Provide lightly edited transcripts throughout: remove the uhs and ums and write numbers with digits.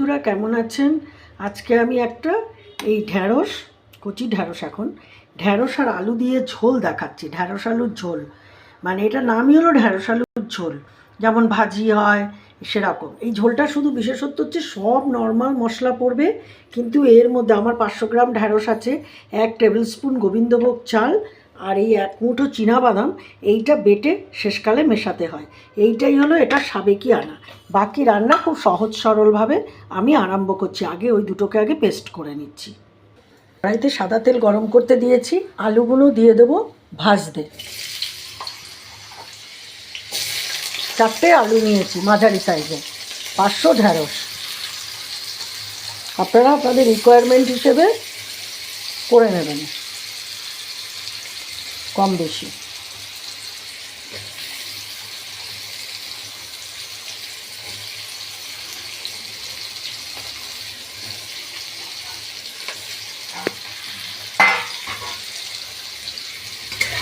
বন্ধুরা কেমন আছেন? আজকে আমি একটা এই ঢ্যাঁড়স, কচি ঢ্যাঁড়স, এখন ঢ্যাঁড়স আর আলু দিয়ে ঝোল দেখাচ্ছি। ঢ্যাঁড়স আলুর ঝোল, মানে এটা নামই হলো ঢ্যাঁড়স আলুর ঝোল, যেমন ভাজি হয় সেরকম। এই ঝোলটা শুধু বিশেষত্ব হচ্ছে সব নর্মাল মশলা পড়বে, কিন্তু এর মধ্যে আমার 500 গ্রাম ঢ্যাঁড়স আছে, 1 টেবিল স্পুন গোবিন্দভোগ চাল আর এই 1 মুঠো চীনাবাদাম। এইটা বেটে শেষকালে মেশাতে হয়। এইটাই হলো এটা সাবেকি আনা। বাকি রান্না খুব সহজ সরলভাবে আমি আরম্ভ করছি। আগে ওই দুটোকে আগে পেস্ট করে নিচ্ছি। কড়াইতে সাদা তেল গরম করতে দিয়েছি, আলুগুলো দিয়ে দেবো ভাজতে। 4টে আলু নিয়েছি মাঝারি সাইজে, 500 ঢ্যাঁড়স। আপনারা আপনাদের রিকোয়ারমেন্ট হিসেবে করে নেবেন কম বেশি।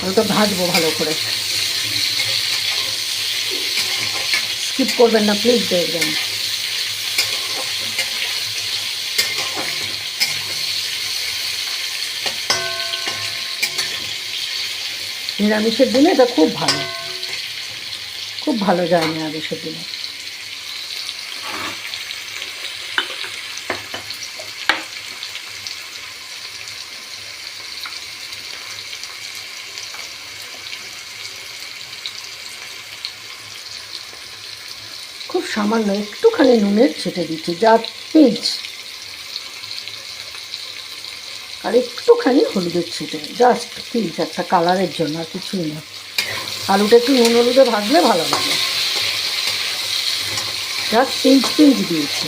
ওটা ভাজবো ভালো করে, স্কিপ করবেন না প্লিজ, দেখবেন। নিরামিষের দিনে এটা খুব ভালো, খুব ভালো যায় নিরামিষের দিনে। খুব সামান্য একটুখানি নুনের ছেটে দিচ্ছি, যা পিঞ্চ, আর একটুখানি হলুদের ছিটে, জাস্ট পিঞ্চ, একটা কালারের জন্য, আর কিছুই না। আলুটা একটু নুন হলুদে ভাজলে ভালো লাগে, জাস্ট পিঞ্চ পিঞ্চ দিয়েছি।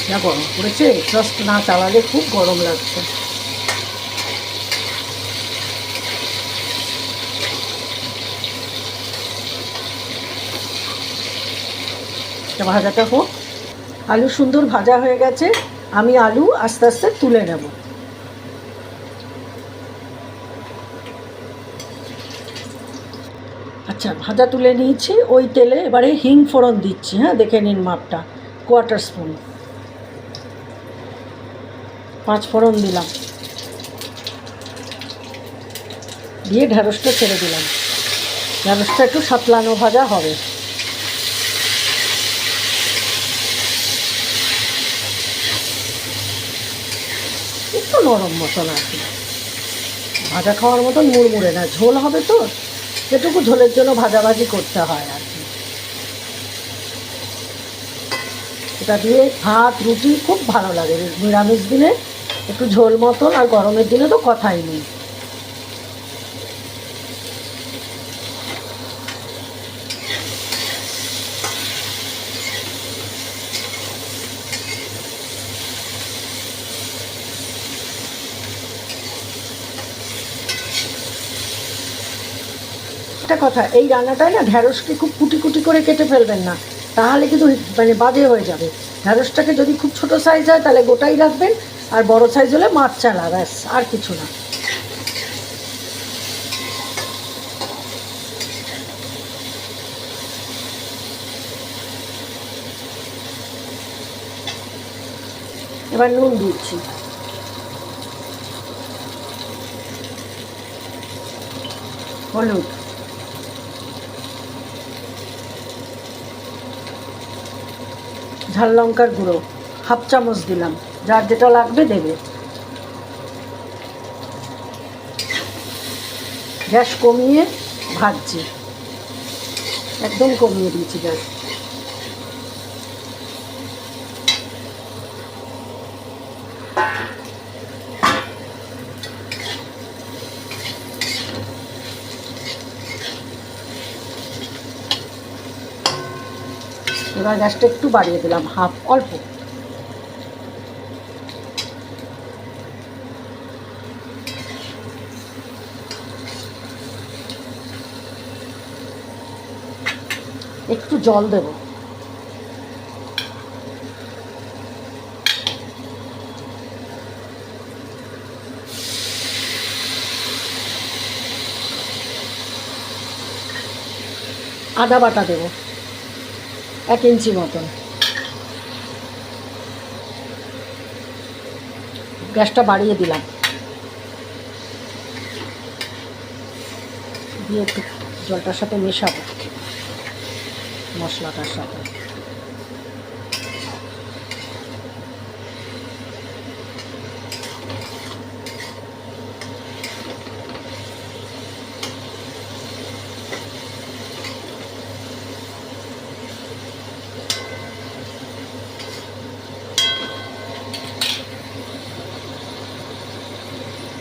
যা গরম পড়েছে, জাস্ট না চালালে খুব গরম লাগছে। ভাজাটা হোক। আলু সুন্দর ভাজা হয়ে গেছে, আমি আলু আস্তে আস্তে তুলে নেব। আচ্ছা, ভাজা তুলে নিয়েছি। ওই তেলে এবারে হিং ফোড়ন দিচ্ছি। হ্যাঁ, দেখে নিন মাপটা, 1/4 স্পুন। 5 ফোড়ন দিলাম, দিয়ে ঢ্যাঁড়সটা ছেড়ে দিলাম। ঢ্যাঁড়সটা একটু সাতলানো ভাজা হবে। একটু নরম মতন আর কি, ভাজা খাওয়ার মতন মুড়মুড়ে না, ঝোল হবে তো, যেটুকু ঝোলের জন্য ভাজাভাজি করতে হয় আর কি। এটা দিয়ে ভাত রুটি খুব ভালো লাগে। নিরামিষ দিনে একটু ঝোল মতন, আর গরমের দিনে তো কথাই নেই। একটা কথা, এই রান্নাটায় না ঢ্যাঁড়সকে খুব কুটি কুটি করে কেটে ফেলবেন না, তাহলে কিন্তু মানে বাজে হয়ে যাবে। ঢ্যাঁড়সটাকে যদি খুব ছোট সাইজ হয় তাহলে গোটাই রাখবেন, আর বড় সাইজ হলে মাছ চালা, ব্যাস, আর কিছু না। এবার নুন দিচ্ছি, হলুদ, ঝাল লঙ্কার গুঁড়ো 1/2 চামচ দিলাম, যার যেটা লাগবে দেবে। গ্যাস কমিয়ে ভাজছি, একদম কমিয়ে দিয়েছি গ্যাস। এবার গ্যাসটা একটু বাড়িয়ে দিলাম, অল্প। একটু জল দেব, আদা বাটা দেবো 1 ইঞ্চি মতন। গ্যাসটা বাড়িয়ে দিলাম, দিয়ে একটু জলটার সাথে মেশাবো মশলাটার সাথে।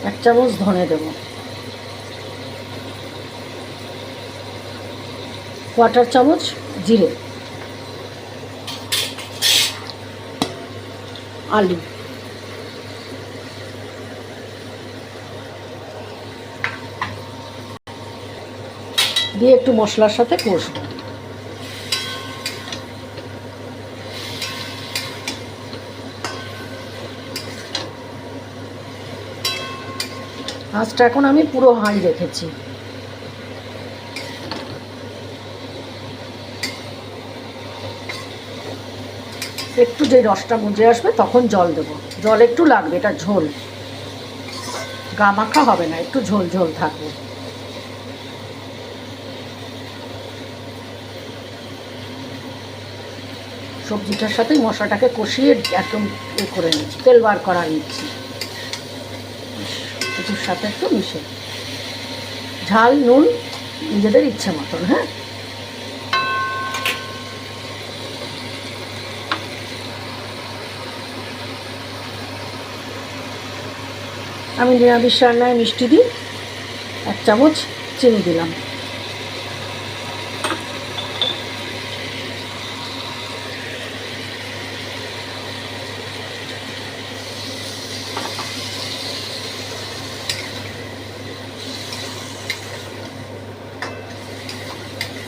এক চামচ ধনে দেবো, 1/4 চামচ জিরে, আলু, দিয়ে একটু মশলার সাথে কষবো। আঁচটা এখন আমি পুরো হাই রেখেছি। একটু যে রসটা মুজে আসবে তখন জল দেবো, জল একটু লাগবে, এটা ঝোল, গা মাখা হবে না, একটু ঝোল ঝোল থাকবে। সবজিটার সাথে মশলাটাকে কষিয়ে একদম করে নিচ্ছি, তেল বার করা নিচ্ছি, কিছুর সাথে একটু মিশে। ঝাল নুন নিজেদের ইচ্ছে মতন। হ্যাঁ, আমি নিরামিষ রান্নায় মিষ্টি দিই, 1 চামচ চিনি দিলাম।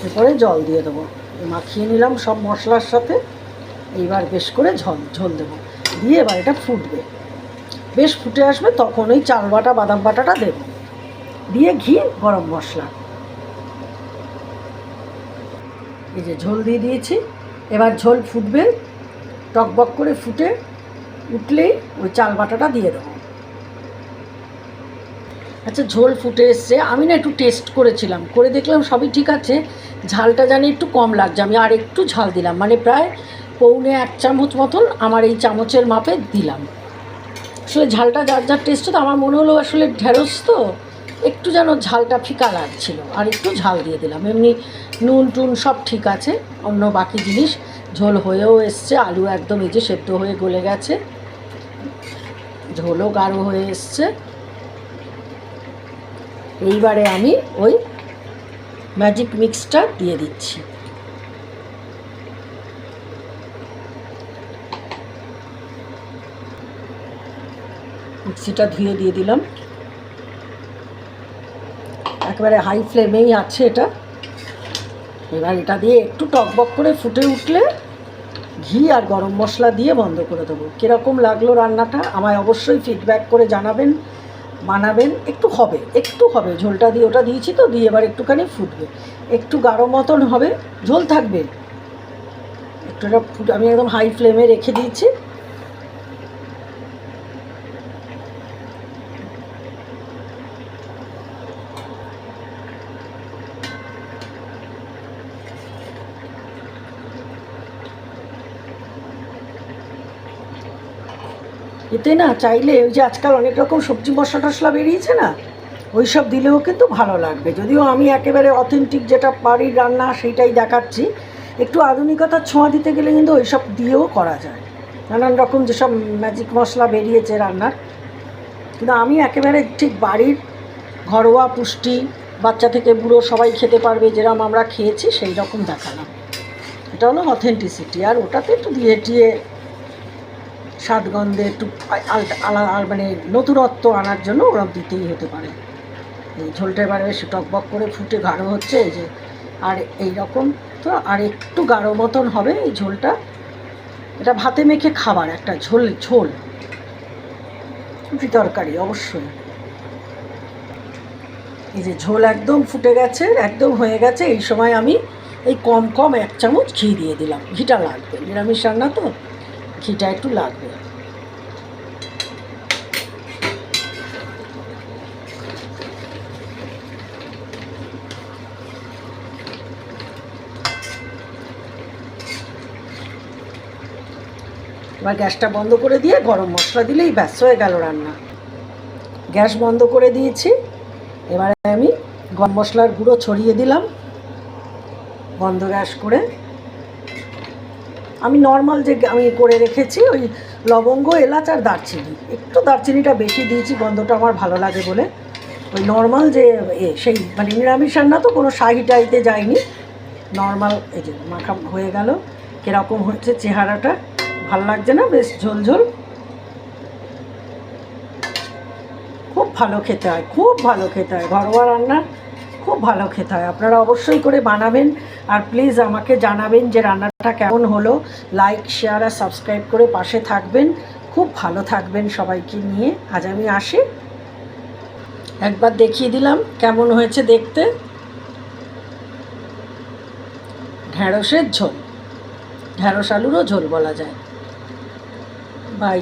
এরপরে জল দিয়ে দেবো, মাখিয়ে নিলাম সব মশলার সাথে। এইবার বেশ করে ঝোল দেবো, দিয়ে এবার এটা ফুটবে, বেশ ফুটে আসবে তখন ওই চাল বাটা বাদাম বাটাটা দেবো, দিয়ে ঘি গরম মশলা। এই যে ঝোল দিয়ে দিয়েছি, এবার ঝোল ফুটবে, টকবক করে ফুটে উঠলেই ওই চাল বাটাটা দিয়ে দেবো। আচ্ছা, ঝোল ফুটে এসছে, আমি না একটু টেস্ট করেছিলাম, করে দেখলাম সবই ঠিক আছে, ঝালটা জানি একটু কম লাগছে, আমি আর একটু ঝাল দিলাম, মানে প্রায় 1.25 চামচ মতন আমার এই চামচের মাপে দিলাম। আসলে ঝালটা যার যার টেস্ট, তো আমার মনে হলো আসলে ঢেঁড়স তো একটু যেন ঝালটা ফিকা লাগছিল, আর একটু ঝাল দিয়ে দিলাম। এমনি নুন টুন সব ঠিক আছে, অন্য বাকি জিনিস। ঝোল হয়েও এসছে, আলু একদম এই যে সেদ্ধ হয়ে গলে গেছে, ঝোলও গাঢ় হয়ে এসছে। এইবারে আমি ওই ম্যাজিক মিক্সটা দিয়ে দিচ্ছি। মিক্সিটা ধুয়ে দিয়ে দিলাম, একেবারে হাই ফ্লেমেই আছে এটা। এবার এটা দিয়ে একটু টকবক করে ফুটে উঠলে ঘি আর গরম মশলা দিয়ে বন্ধ করে দেবো। কীরকম লাগলো রান্নাটা আমায় অবশ্যই ফিডব্যাক করে জানাবেন, বানাবেন। একটু হবে ঝোলটা দিয়ে, ওটা দিয়েছি তো, দিয়ে এবার একটুখানি ফুটবে, একটু গাঢ় মতন হবে, ঝোল থাকবে একটু। এটা আমি একদম হাই ফ্লেমে রেখে দিয়েছি। এতে না চাইলে ওই যে আজকাল অনেক রকম সবজি মশলা টশলা বেরিয়েছে না, ওই সব দিলেও কিন্তু ভালো লাগবে। যদিও আমি একেবারে অথেন্টিক যেটা বাড়ির রান্না সেইটাই দেখাচ্ছি, একটু আধুনিকতার ছোঁয়া দিতে গেলে কিন্তু ওই সব দিয়েও করা যায়, নানান রকম যেসব ম্যাজিক মশলা বেরিয়েছে রান্নার। কিন্তু আমি একেবারে ঠিক বাড়ির ঘরোয়া পুষ্টি, বাচ্চা থেকে বুড়ো সবাই খেতে পারবে যেরকম আমরা খেয়েছি সেই রকম দেখালাম। এটা হলো অথেন্টিসিটি। আর ওটাতে একটু দিয়ে টিয়ে স্বাদগন্ধে একটু আলাদা, মানে নতুনত্ব আনার জন্য ওরা দিতেই হতে পারে। এই ঝোলটা এবারে বেশ টকবক করে ফুটে গাঢ় হচ্ছে, এই যে। আর এই রকম তো আর একটু গাঢ় মতন হবে এই ঝোলটা। এটা ভাতে মেখে খাবার একটা ঝোল তরকারি অবশ্যই। এই যে ঝোল একদম ফুটে গেছে, একদম হয়ে গেছে। এই সময় আমি এই কম কম 1 চামচ ঘি দিয়ে দিলাম। ঘিটা লাগবে, নিরামিষ রান্না তো ঘিটা একটু লাগবে। এবার গ্যাসটা বন্ধ করে দিয়ে গরম মশলা দিলেই ব্যাস হয়ে গেল রান্না। গ্যাস বন্ধ করে দিয়েছি। এবারে আমি গরম মশলার গুঁড়ো ছড়িয়ে দিলাম। বন্ধ গ্যাস করে আমি নর্মাল যে আমি করে রেখেছি ওই লবঙ্গ, এলাচ আর দারচিনি, একটু দারচিনিটা বেশি দিয়েছি, গন্ধটা আমার ভালো লাগে বলে। ওই নর্মাল যে সেই মানে নিরামিষ রান্না তো কোনো শাহি টাইতে যায়নি, নর্মাল। এই যে মাখা হয়ে গেল। কীরকম হচ্ছে চেহারাটা, ভাল লাগছে না? বেশ ঝোল ঝোল, খুব ভালো খেতে হয়, খুব ভালো খেতে হয়। ঘরোয়া রান্না খুব ভালো খেতে হয়। আপনারা অবশ্যই করে বানাবেন। আর প্লিজ আমাকে জানাবেন যে রান্নাটা কেমন হলো। লাইক, শেয়ার আর সাবস্ক্রাইব করে পাশে থাকবেন। খুব ভালো থাকবেন সবাইকে নিয়ে। আজ আমি আসি, একবার দেখিয়ে দিলাম কেমন হয়েছে দেখতে। ঢ্যাঁড়সের ঝোল, ঢ্যাঁড়স আলুরও ঝোল বলা যায়। বাই।